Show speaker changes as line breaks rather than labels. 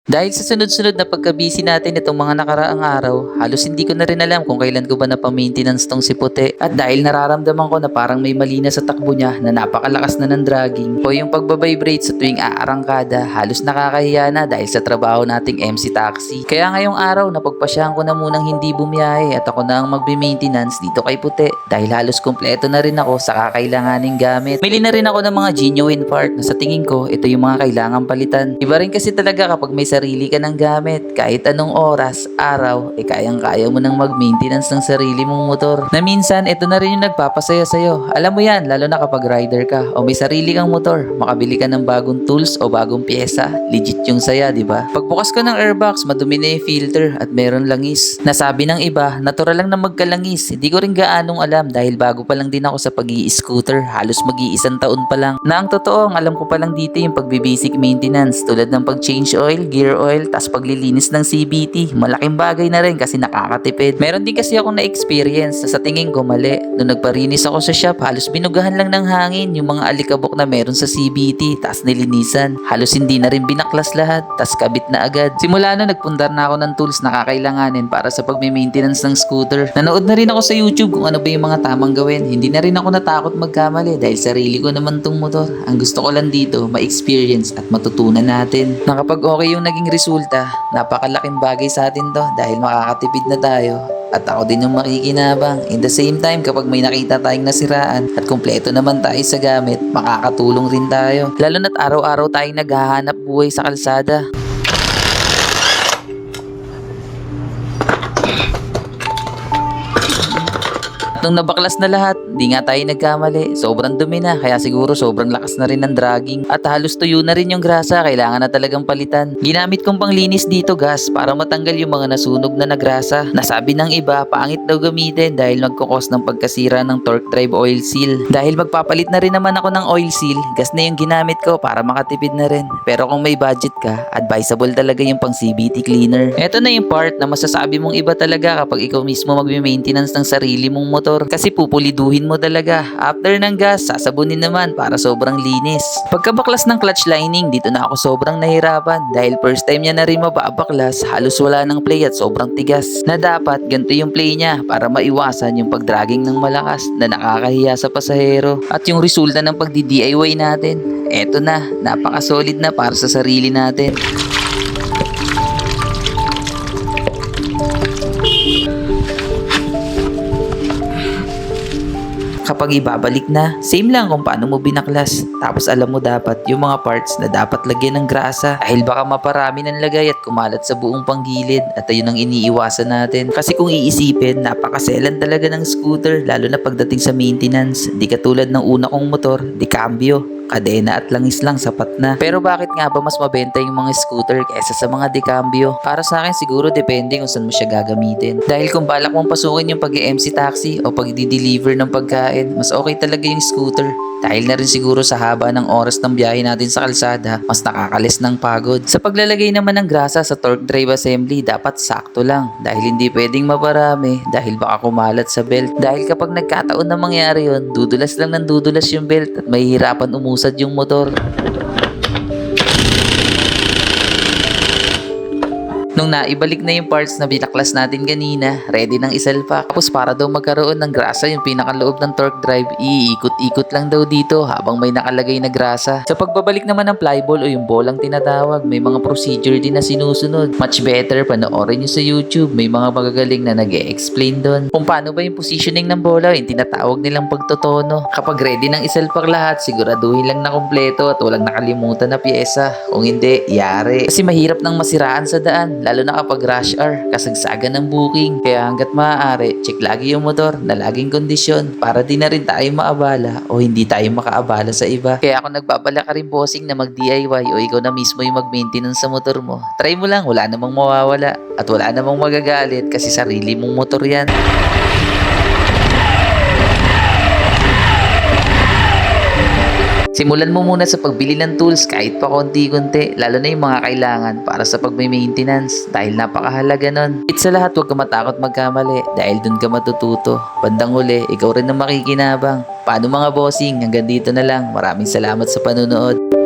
Dahil sa sunod-sunod na pagka-busy natin itong mga nakaraang araw, halos hindi ko na rin alam kung kailan ko ba napamaintenance tong si Puti. At dahil nararamdaman ko na parang may mali na sa takbo niya na napakalakas na ng dragging o yung pagbabibrate sa tuwing aarangkada, halos nakakahiya na dahil sa trabaho nating MC Taxi. Kaya ngayong araw napagpasyahan ko na munang hindi bumiyahe at ako na ang magbe-maintenance dito kay Puti dahil halos kumpleto na rin ako sa kakailanganing gamit. Mili na rin ako ng mga genuine part na sa tingin ko ito yung mga kailangan palitan. Iba rin kasi talaga kapag may sarili ka ng gamit, kahit anong oras, araw, kayang-kaya mo nang mag-maintenance ng sarili mong motor. Na minsan, ito na rin yung nagpapasaya sa'yo. Alam mo yan, lalo na kapag rider ka o may sarili kang motor, makabili ka ng bagong tools o bagong pyesa, legit yung saya, di ba? Pagbukas ko ng airbox, madumi na yung filter at meron langis. Nasabi ng iba, natural lang na magkalangis. Hindi ko rin gaanong alam dahil bago pa lang din ako sa pag-i-scooter, halos mag-iisang taon pa lang. Na ang totoo, ang alam ko pa lang dito yung pag-basic maintenance tulad ng pag-change oil, gear oil, tas paglilinis ng CVT. Malaking bagay na rin kasi nakakatipid. Meron din kasi akong na-experience na sa tingin ko mali. Nung nagparinis ako sa shop, halos binugahan lang ng hangin yung mga alikabok na meron sa CVT, tas nilinisan. Halos hindi na rin binaklas lahat, tas kabit na agad. Simula na nagpundar na ako ng tools na kakailanganin para sa pagme-maintenance ng scooter. Nanood na rin ako sa YouTube kung ano ba yung mga tamang gawin. Hindi na rin ako natakot magkamali dahil sarili ko naman tong motor. Ang gusto ko lang dito, ma-experience at matutunan natin. Na kapag okay yung naging resulta, napakalaking bagay sa atin to dahil makakatipid na tayo at ako din yung makikinabang. In the same time, kapag may nakita tayong nasiraan at kumpleto naman tayo sa gamit, makakatulong rin tayo. Lalo na't araw-araw tayong naghahanap buhay sa kalsada. Nung nabaklas na lahat, di nga tayo nagkamali. Sobrang dumi na, kaya siguro sobrang lakas na rin ng dragging. At halos tuyo na rin yung grasa, kailangan na talagang palitan. Ginamit kong panglinis dito gas para matanggal yung mga nasunog na nagrasa. Nasabi ng iba, pangit daw gamitin dahil nagkukos ng pagkasira ng torque drive oil seal. Dahil magpapalit na rin naman ako ng oil seal, gas na yung ginamit ko para makatipid na rin. Pero kung may budget ka, advisable talaga yung pang CVT cleaner. Ito na yung part na masasabi mong iba talaga kapag ikaw mismo magme-maintenance ng sarili mong motor. Kasi pupuliduhin mo talaga. After ng gas, sasabunin naman para sobrang linis. Pagkabaklas ng clutch lining, dito na ako sobrang nahirapan dahil first time niya na rin mababaklas, halos wala ng play at sobrang tigas. Na dapat ganito yung play niya para maiwasan yung pagdragging ng malakas na nakakahiya sa pasahero. At yung resulta ng pagdi-DIY natin, eto na, napaka-solid na para sa sarili natin. Kapag ibabalik na, same lang kung paano mo binaklas. Tapos alam mo dapat yung mga parts na dapat lagyan ng grasa dahil baka maparami ng lagay at kumalat sa buong panggilid at ayun ang iniiwasan natin. Kasi kung iisipin, napakaselan talaga ng scooter lalo na pagdating sa maintenance. Di katulad ng una kong motor, di cambio. Kadena at langis lang sapat na. Pero bakit nga ba mas mabenta yung mga scooter kaysa sa mga dekambyo? Para sa akin siguro depende kung saan mo siya gagamitin. Dahil kung balak mong pasukin yung pag-MC taxi o pag-deliver ng pagkain, mas okay talaga yung scooter. Dahil na rin siguro sa haba ng oras ng biyahe natin sa kalsada, mas nakakalis ng pagod. Sa paglalagay naman ng grasa sa torque drive assembly, dapat sakto lang. Dahil hindi pwedeng maparami dahil baka kumalat sa belt. Dahil kapag nagkataon na mangyari yun, dudulas lang ng dudulas yung belt at mahihirapan umusad yung motor. Nung naibalik na yung parts na binaklas natin kanina, ready nang isalpak. Tapos para daw magkaroon ng grasa yung pinakaloob ng torque drive, iikot-ikot lang daw dito habang may nakalagay na grasa. Sa pagbabalik naman ng flyball o yung bolang tinatawag, may mga procedure din na sinusunod. Much better, panoorin nyo sa YouTube. May mga magagaling na nag-e-explain doon kung paano ba yung positioning ng bola, yung tinatawag nilang pagtotono. Kapag ready nang isalpak lahat, siguraduhin lang na kompleto at walang nakalimutan na pyesa. Kung hindi, yari. Kasi mahirap nang masiraan sa daan. Lalo na kapag rush hour, kasagsagan ng booking. Kaya hanggat maaari, check lagi yung motor na laging kondisyon para di na rin tayo maabala o hindi tayo makaabala sa iba. Kaya ako nagbabalak ka rin bossing na mag-DIY o ikaw na mismo yung mag-maintenance sa motor mo. Try mo lang, wala namang mawawala at wala namang magagalit kasi sarili mong motor yan. Simulan mo muna sa pagbili ng tools kahit pa konti-konti, lalo na yung mga kailangan para sa pag-maintenance dahil napakahalaga nun. Sa lahat, huwag ka matakot magkamali dahil dun ka matututo. Bandang huli, ikaw rin ang makikinabang. Paano mga bossing? Hanggang dito na lang. Maraming salamat sa panunood.